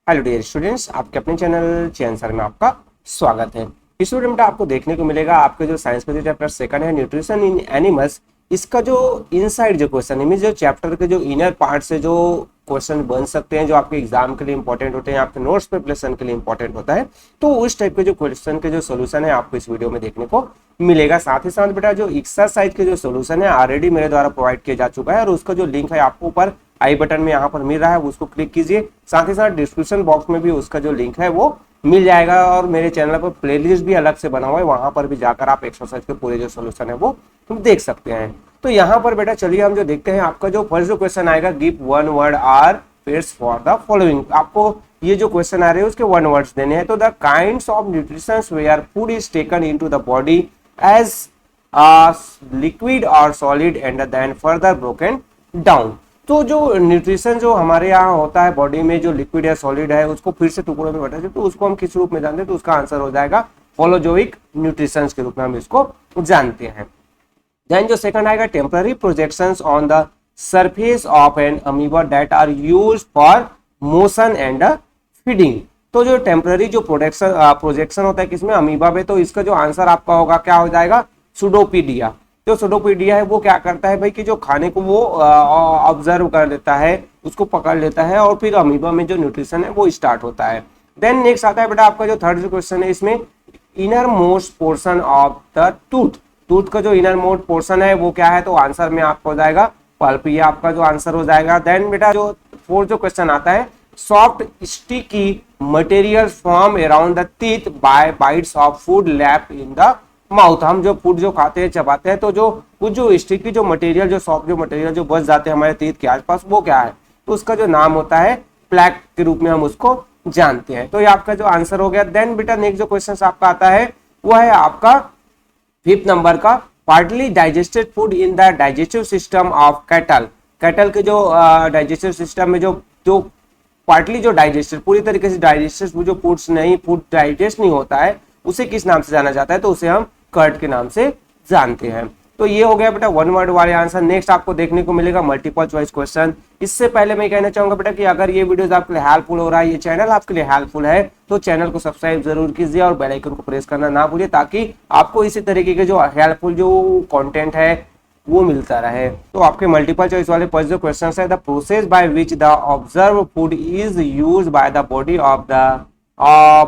Hello dear students, आपके अपने channel चैन sir में आपका स्वागत है। इस वीडियो में आपको देखने को मिलेगा आपके जो साइंस का जो चैप्टर सेकंड है न्यूट्रिशन इन एनिमल्स, इसका जो इनसाइड जो क्वेश्चन है, जो चैप्टर के जो इनर पार्ट से जो क्वेश्चन बन सकते हैं, जो आपके एग्जाम के लिए इंपॉर्टेंट होते हैं, आपके नोट्स प्रिपरेशन के लिए इंपॉर्टेंट होता है, तो उस टाइप के जो क्वेश्चन के जो सोल्यूशन है आपको इस वीडियो में देखने को मिलेगा। साथ ही साथ बेटा जो एक्सरसाइज के जो सोल्यूशन है ऑलरेडी मेरे द्वारा प्रोवाइड किया जा चुका है और उसका जो लिंक है आपको ऊपर आई बटन में यहाँ पर मिल रहा है, उसको क्लिक कीजिए। साथ ही साथ डिस्क्रिप्शन बॉक्स में भी उसका जो लिंक है वो मिल जाएगा और मेरे चैनल पर प्लेलिस्ट भी अलग से बना हुआ है, वहां पर भी जाकर आप एक्सरसाइज के पूरे जो सोल्यूशन है वो तुम देख सकते हैं। तो यहाँ पर बेटा चलिए हम जो देखते हैं, आपका जो फर्स्ट जो क्वेश्चन आएगा, give one word or fits for the following. आपको ये जो क्वेश्चन आ रहे हैं उसके वन वर्ड्स देने हैं। तो the kinds of nutritions where food is taken into the body as liquid और solid and then further broken down. तो जो न्यूट्रिशन जो हमारे यहाँ होता है बॉडी में, जो लिक्विड या सॉलिड है, उसको फिर से टुकड़ों में बांटा जाए, तो उसको हम किस रूप में जानते हैं, तो उसका आंसर हो जाएगा होलोजोइक न्यूट्रिशन के रूप में हम इसको जानते हैं। देन जो सेकंड आएगा, temporary projections on the surface of an amoeba that are used for motion and feeding. तो जो टेम्पररी जो प्रोजेक्शन होता है किसमें, अमीबा में, तो इसका जो आंसर आपका होगा क्या हो जाएगा, सुडोपीडिया। जो सुडोपीडिया है वो क्या करता है भाई कि जो खाने को वो ऑब्जर्व कर लेता है, उसको पकड़ लेता है और फिर अमीबा में जो न्यूट्रिशन है वो स्टार्ट होता है। देन नेक्स्ट आता है बेटा आपका जो थर्ड जो क्वेश्चन है, इसमें inner most portion of the tooth. Tooth का जो इनर मोस्ट पोर्शन है वो क्या है, तो आंसर में आपको हो जाएगा पल्प, ये आपका जो आंसर हो जाएगा। देन बेटा जो फोर्थ जो क्वेश्चन आता है, soft sticky material form around the teeth by bites of food lap in the mouth. हम जो फूड जो खाते हैं, चबाते हैं, तो जो कुछ जो स्टिकी जो मटेरियल, जो सॉफ्ट जो मटेरियल जो बच जाते हैं हमारे टीथ के आसपास, वो क्या है, तो उसका जो नाम होता है प्लैक के रूप में हम उसको जानते हैं। तो ये आपका जो आंसर हो गया। देन बेटा नेक्स्ट जो क्वेश्चन आपका आता है वो है आपका फिफ्थ नंबर का, partly digested food in the digestive system of cattle. Cattle के जो डाइजेस्टिव सिस्टम में जो पार्टली जो डाइजेस्टेड, पूरी तरीके से डाइजेस्टेड जो फूड डाइजेस्ट नहीं होता है, उसे किस नाम से जाना जाता है, तो उसे हम कर्ड के नाम से जानते हैं। तो ये हो गया बेटा वन वर्ड वाले आंसर। नेक्स्ट आपको देखने को मिलेगा मल्टीपल चॉइस क्वेश्चन। इससे पहले मैं कहना चाहूंगा बेटा कि अगर ये वीडियोस आपके लिए हेल्पफुल हो रहा है, ये चैनल आपके लिए हेल्पफुल है, तो चैनल को सब्सक्राइब जरूर कीजिए और बेल आइकन को प्रेस करना ना भूलिए, ताकि आपको इसी तरीके के जो हेल्पफुल जो कंटेंट है वो मिलता रहे। तो आपके मल्टीपल चॉइस वाले फर्स्ट जो क्वेश्चन है, the process by which the absorbed food is used by the body of the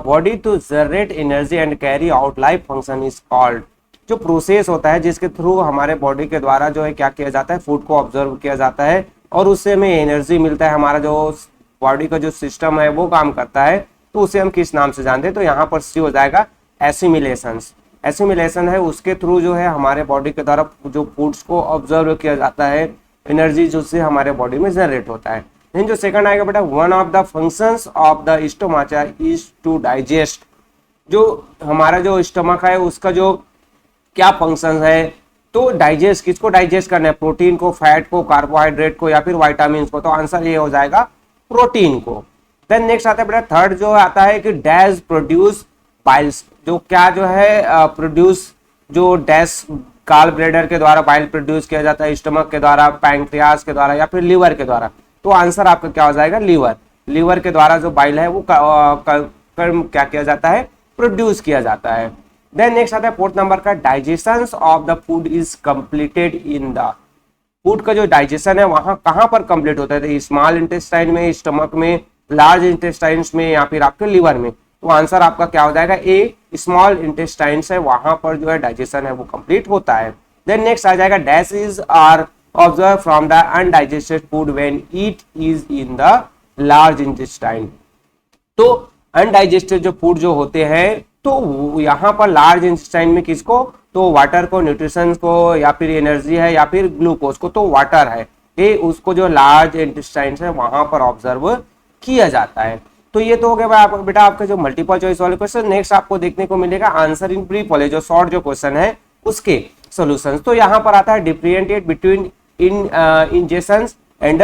body to generate energy and carry out life function is called. जो प्रोसेस होता है जिसके थ्रू हमारे body के द्वारा जो है क्या किया जाता है, फूड को ऑब्जर्व किया जाता है और उससे हमें एनर्जी मिलता है, हमारा जो बॉडी का जो सिस्टम है वो काम करता है, तो उसे हम किस नाम से जानते हैं, तो यहाँ पर सी हो जाएगा एसिमिलेशन। एसिमिलेशन है, उसके थ्रू जो है हमारे बॉडी के द्वारा जो फूड्स को ऑब्जर्व किया जाता है, एनर्जी जो से हमारे बॉडी में जनरेट होता है। देन जो सेकंड आएगा बेटा, one of the functions of the stomach is to digest. जो हमारा जो स्टमक है उसका जो क्या फंक्शन है, तो डाइजेस्ट, किसको डाइजेस्ट करना है, प्रोटीन को, फैट को, कार्बोहाइड्रेट को या फिर विटामिन को, तो आंसर ये हो जाएगा प्रोटीन को। देन नेक्स्ट आता है बेटा थर्ड जो आता है कि डैश प्रोड्यूस बाइल्स। जो क्या जो है प्रोड्यूस, जो डैश गाल ब्लैडर के द्वारा बाइल प्रोड्यूस किया जाता है, स्टमक के द्वारा, पैंक्रियास के द्वारा या फिर लीवर के द्वारा, तो आंसर आपका क्या हो जाएगा, लीवर। लीवर के द्वारा जो बाइल है वो क्या किया जाता है, प्रोड्यूस किया जाता है। देन नेक्स्ट आता है फोर्थ नंबर का, digestion of the food is completed in the. Food का जो डाइजेशन है वहां कहां पर कंप्लीट होता है, स्मॉल इंटेस्टाइन में, स्टमक में, लार्ज इंटेस्टाइन में या फिर आपके लीवर में, तो आंसर आपका क्या हो जाएगा, ए, स्मॉल इंटेस्टाइन है, वहां पर जो है डाइजेशन है वो कंप्लीट होता है। देन नेक्स्ट आ जाएगा, dash is are absorbed from the undigested food when it is in the large intestine. तो अनडाइजेस्टेड जो फूड जो होते हैं, तो यहाँ पर लार्ज इंटेस्टाइन में किसको, तो वाटर को, न्यूट्रिशन को या फिर एनर्जी है या फिर ग्लूकोज को, तो वाटर है ये, उसको जो लार्ज इंटेस्टाइन है वहां पर ऑब्जर्व किया जाता है। तो ये तो हो गया बेटा आपका जो मल्टीपल चॉइस वाले क्वेश्चन। नेक्स्ट आपको देखने को मिलेगा आंसर इन ब्रीफ वाले जो शॉर्ट जो क्वेश्चन है उसके सॉल्यूशंस। तो यहाँ पर आता है डिफरेंशिएट बिटवीन इंजेक्शंस एंड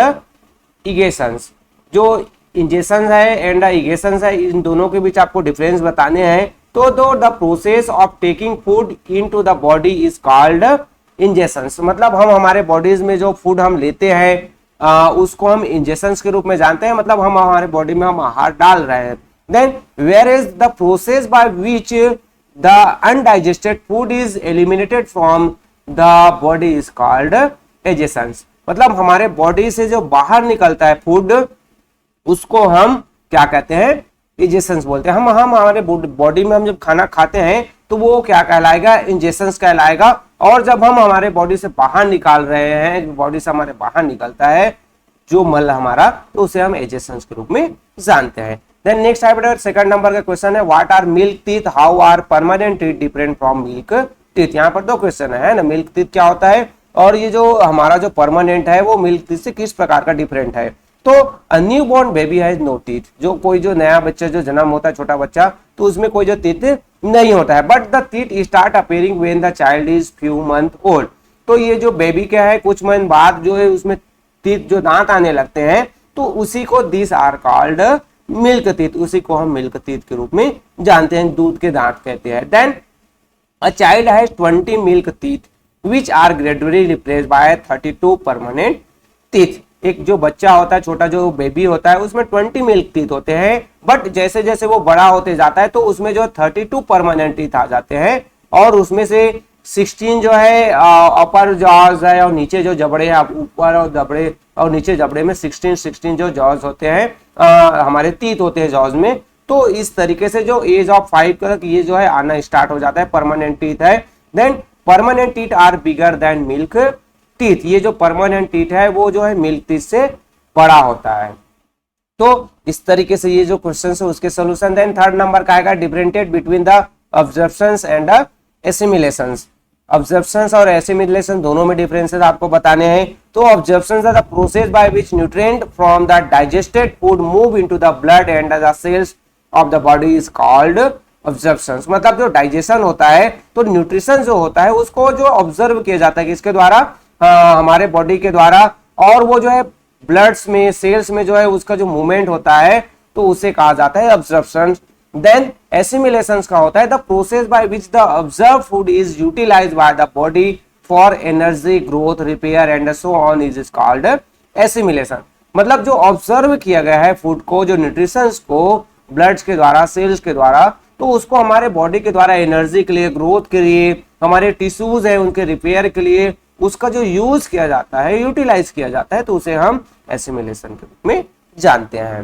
इगेशंस। जो इंजेक्शन है एंड इगेशन है, इन दोनों के बीच आपको डिफरेंस बताने हैं। तो the process of taking food into the body is called injection. मतलब हम हमारे बॉडीज में जो फूड हम लेते हैं, उसको हम इंजेक्शंस के रूप में जानते हैं, मतलब हम हमारे बॉडी में हम आहार डाल रहे हैं। Then where is the process by which the undigested food is eliminated from the body is called egestions. मतलब हमारे बॉडी से जो बाहर निकलता है फूड, उसको हम क्या कहते हैं, इंजेक्शंस बोलते हैं। हम हमारे बॉडी में हम जब खाना खाते हैं तो वो क्या कहलाएगा, इंजेक्शंस कहलाएगा। और जब हम हमारे बॉडी से बाहर निकाल रहे हैं, बॉडी से हमारे बाहर निकलता है जो मल हमारा, तो उसे हम इंजेक्शंस के रूप में जानते हैं। Then next type second number का क्वेश्चन है, what are milk teeth, how are permanent teeth different from milk teeth. यहाँ पर दो क्वेश्चन है ना, मिल्क टीथ क्या होता है और ये जो हमारा जो परमानेंट है वो मिल्क टीथ से किस प्रकार का डिफरेंट है। तो a new born baby has no teeth, जो कोई जो नया बच्चा जो जन्म होता है, छोटा बच्चा, तो उसमें कोई जो टीथ नहीं होता है। But the teeth start appearing when the child is few month old. तो ये जो बेबी क्या है, कुछ मंथ बाद जो है उसमें टीथ जो दांत आने लगते हैं, तो उसी को this are called milk teeth, उसी को हम मिल्क टीथ के रूप में जानते हैं, दूध के दांत कहते हैं। Then a child has 20 milk teeth which are gradually replaced by 32 permanent teeth. एक जो बच्चा होता है, छोटा जो बेबी होता है, उसमें 20 मिल्क टीथ होते हैं, बट जैसे जैसे वो बड़ा होते जाता है तो उसमें जो 32 परमानेंट टीथ आ जाते हैं, और उसमें से 16 जो है अपर जॉज है, और नीचे जो जबड़े हैं, ऊपर और जबड़े और नीचे जबड़े में 16 जो जॉज होते हैं, हमारे टीथ होते हैं जॉज में। तो इस तरीके से जो एज ऑफ 5 तक ये जो है आना स्टार्ट हो जाता है, परमानेंट टीथ है। Then permanent teeth are bigger than milk teeth, ये जो परमानेंट टीथ है वो जो है मिल्क टीथ से बड़ा होता है। तो इस तरीके से ये जो क्वेश्चन है उसके सोल्यूशन। देन थर्ड नंबर का आएगा, differentiate between the absorptions and assimilations. Absorptions और एसिमिलेशन दोनों में डिफरेंसेस आपको बताने हैं। तो absorptions are the process by which nutrient from the digested food move into the blood and the cells of the body is called absorptions. मतलब जो digestion होता है, तो न्यूट्रिशन जो होता है उसको जो ऑब्जर्व किया जाता है किसके द्वारा, हमारे बॉडी के द्वारा, और वो जो है ब्लड्स में, सेल्स में जो है उसका जो मूवमेंट होता है, तो उसे कहा जाता है ऑब्जर्प्शन। देन एसिमिलेशन का होता है the process by which the absorbed food is utilised by the body for energy, growth, repair and so on is called assimilation. मतलब जो ऑब्जर्व किया गया है फूड को, जो न्यूट्रिशन को ब्लड्स के द्वारा, सेल्स के द्वारा, तो उसको हमारे बॉडी के द्वारा एनर्जी के लिए, ग्रोथ के लिए, हमारे टिश्यूज है उनके रिपेयर के लिए उसका जो यूज किया जाता है, यूटिलाइज किया जाता है, तो उसे हम एसिमिलेशन के रूप में जानते हैं।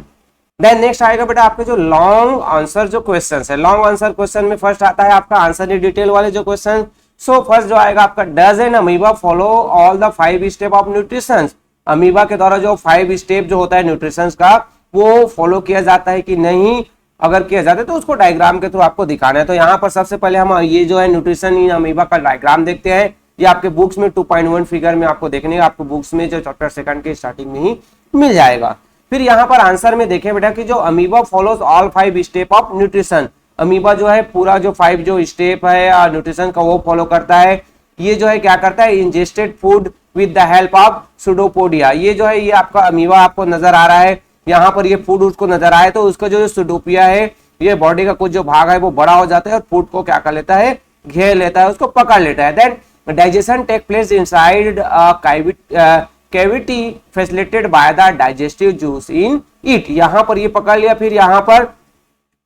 देन नेक्स्ट आएगा बेटा आपके जो लॉन्ग आंसर जो क्वेश्चन है। लॉन्ग आंसर क्वेश्चन में फर्स्ट आता है आपका आंसर इन डिटेल वाले जो क्वेश्चन। सो फर्स्ट जो आएगा आपका, does N amoeba follow all the 5 step of nutrition. Amoeba के द्वारा जो 5 स्टेप जो होता है न्यूट्रिशन का, वो फॉलो किया जाता है कि नहीं। अगर किया जाता है तो उसको डायग्राम के थ्रू आपको दिखाना है। तो यहाँ पर सबसे पहले हम ये जो है न्यूट्रिशन इन अमीबा का डायग्राम देखते हैं। ये आपके बुक्स में 2.1 फिगर में आपको देखने, आपको बुक्स में जो चैप्टर सेकंड के स्टार्टिंग में ही मिल जाएगा। फिर यहाँ पर आंसर में देखें बेटा कि जो amoeba follows all 5 step of nutrition. Amoeba जो है पूरा जो 5 जो स्टेप है न्यूट्रिशन का वो फॉलो करता है। ये जो है क्या करता है, ingested food with the help of pseudopodia. ये जो है ये आपका अमीबा आपको नजर आ रहा है, यहाँ पर ये फूड उसको नजर आए, तो उसका जो सुडोपिया है, ये बॉडी का कुछ जो भाग है वो बड़ा हो जाता है और फूड को क्या कर लेता है, घेर लेता है, उसको पकड़ लेता है। Then digestion take place inside a cavity facilitated by the digestive juice in it। यहाँ पर ये पकड़ लिया, फिर यहाँ पर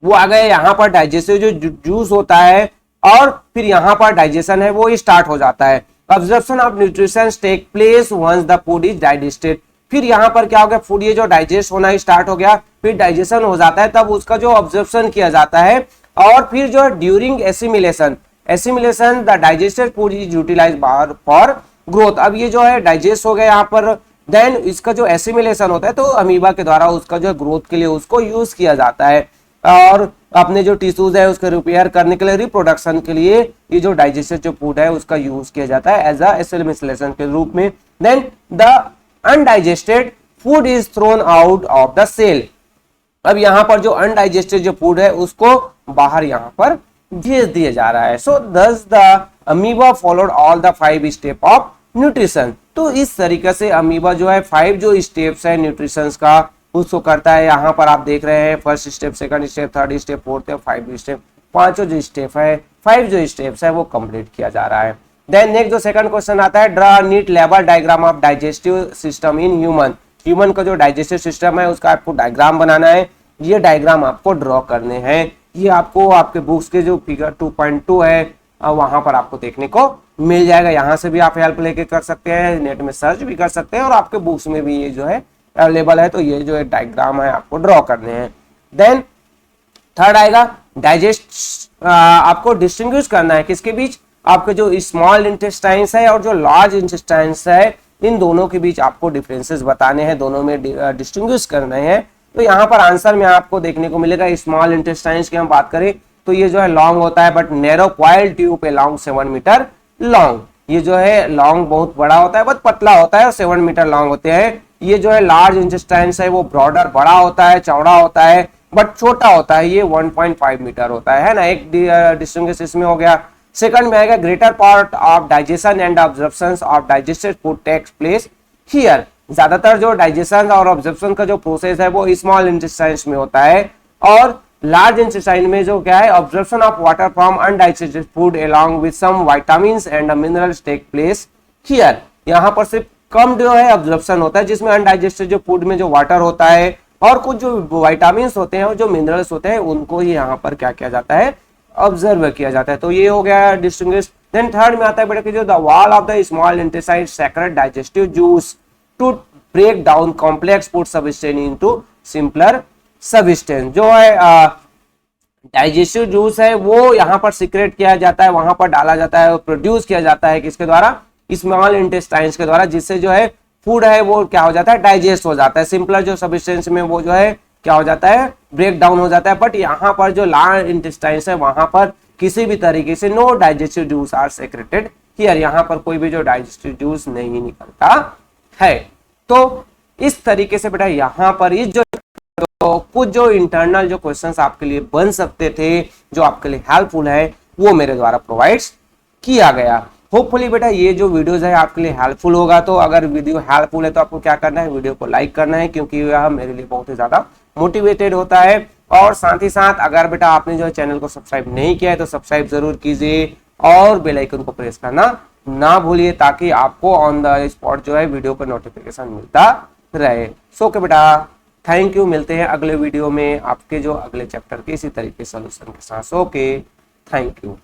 वो आ गए, यहाँ पर डाइजेस्टिव जो जूस होता है, और फिर यहाँ पर डाइजेशन है वो स्टार्ट हो जाता है। Absorption of nutrition take place once the food is digested। फिर यहाँ पर क्या हो गया, फूड ये जो डाइजेस्ट होना स्टार्ट हो गया, फिर डाइजेशन हो जाता है, तब उसका जो ऑब्जर्प्शन किया जाता है। और फिर जो during assimilation the digested food is utilised for growth. अब ये जो है डाइजेस्ट हो गया यहाँ पर, देन इसका जो एसिमिलेशन होता है तो अमीबा के द्वारा उसका जो ग्रोथ के लिए उसको यूज किया जाता है, और अपने जो टिश्यूज है उसको रिपेयर करने के लिए, रिप्रोडक्शन के लिए ये जो डाइजेस्टेड जो फूड है उसका यूज किया जाता है एज अ एसिमिलेशन के रूप में। Then the undigested food is thrown out of the cell. अब यहाँ पर जो अनडाइजेस्टेड जो फूड है उसको बाहर यहाँ पर भेज दिया जा रहा है। सो दस the amoeba followed all the 5 step of nutrition. तो इस तरीके से अमीबा जो है 5 जो स्टेप्स है न्यूट्रिशन का उसको करता है। यहाँ पर आप देख रहे हैं first step, second step, third step, fourth, 5 step, 5 जो स्टेप है, 5 जो स्टेप्स है वो कंप्लीट किया जा रहा है। देन नेक्स्ट जो सेकंड क्वेश्चन आता है, ड्रा नीट लेवल diagram of digestive system in human. Human का जो डाइजेस्टिव सिस्टम है उसका आपको डायग्राम बनाना है। ये डायग्राम आपको ड्रॉ करने हैं। ये आपको आपके बुक्स के जो फिगर 2.2 है वहां पर आपको देखने को मिल जाएगा। यहाँ से भी आप हेल्प लेके कर सकते हैं, नेट में सर्च भी कर सकते हैं और आपके बुक्स में भी ये जो है अवेलेबल है। तो ये जो है डायग्राम है आपको ड्रॉ करने हैं। देन थर्ड आएगा डाइजेस्ट, आपको डिस्टिंग्विश करना है किसके बीच, आपके जो स्मॉल इंटेस्टाइन्स है और जो लार्ज इंटेस्टाइन्स है, इन दोनों के बीच आपको डिफरेंसेस बताने हैं, दोनों में डिस्टिंग्विश करने हैं। तो यहाँ पर आंसर में आपको देखने को मिलेगा स्मॉल इंटेस्टाइन्स की हम बात करें तो ये जो है लॉन्ग होता है बट नैरो क्वाइल ट्यूब है लॉन्ग 7 मीटर लॉन्ग। ये जो है लॉन्ग बहुत बड़ा होता है बट पतला होता है और 7 मीटर लॉन्ग होते हैं। ये जो है लार्ज इंटेस्टाइन्स है वो ब्रॉडर बड़ा होता है, चौड़ा होता है बट छोटा होता है, ये 1.5 मीटर होता है ना। एक डिस्टिंग्विश इसमें हो गया। सेकंड में आएगा greater part of digestion and absorption of digested food takes place here. ज्यादातर जो डाइजेशन और ऑब्जर्प्शन का जो प्रोसेस है वो स्मॉल इंटेस्टाइन्स में होता है और लार्ज इंटेस्टाइन में जो क्या है absorption of water from undigested food along with some vitamins and minerals take place here. यहाँ पर सिर्फ कम जो है ऑब्जर्प्शन होता है जिसमें अनडाइजेस्टेड जो फूड में जो वाटर होता है और कुछ जो विटामिन्स होते हैं और जो मिनरल्स होते हैं उनको ही यहाँ पर क्या किया जाता है, ऑब्जर्व किया जाता है। तो ये हो गया डिस्टिंग्विश। देन थर्ड में आता है बेटा कि जो the wall of the small intestine secrete digestive juice to break down complex food substance into simpler substance. जो है डाइजेस्टिव जूस है वो यहाँ पर सीक्रेट किया जाता है, वहां पर डाला जाता है, प्रोड्यूस किया जाता है किसके द्वारा, स्मॉल इंटेस्टाइन्स के द्वारा, जिससे जो है फूड है वो क्या हो जाता है, डाइजेस्ट हो जाता है। सिंपलर जो सब्सटेंस में वो जो है क्या हो जाता है, ब्रेक डाउन हो जाता है। बट यहाँ पर जो लार्ज इंटेस्टाइन्स है वहां पर किसी भी तरीके से no digestive juice are secreted here, यहाँ पर कोई भी जो डाइजेस्टिव जूस नहीं निकलता है। तो इस तरीके से बेटा यहाँ पर इस जो तो कुछ जो इंटरनल जो क्वेश्चंस आपके लिए बन सकते थे, जो आपके लिए हेल्पफुल है, वो मेरे द्वारा प्रोवाइड किया गया। होपफुली बेटा ये जो वीडियोस है आपके लिए हेल्पफुल होगा। तो अगर वीडियो हेल्पफुल है तो आपको क्या करना है, वीडियो को लाइक करना है क्योंकि यह मेरे लिए बहुत ही ज्यादा मोटिवेटेड होता है। और साथ ही साथ अगर बेटा आपने जो चैनल को सब्सक्राइब नहीं किया है तो सब्सक्राइब जरूर कीजिए और बेल आइकन को प्रेस करना ना भूलिए ताकि आपको ऑन द स्पॉट जो है वीडियो का नोटिफिकेशन मिलता रहे। सो के बेटा थैंक यू, मिलते हैं अगले वीडियो में आपके जो अगले चैप्टर के इसी तरीके सोल्यूशन के साथ। Okay, thank you.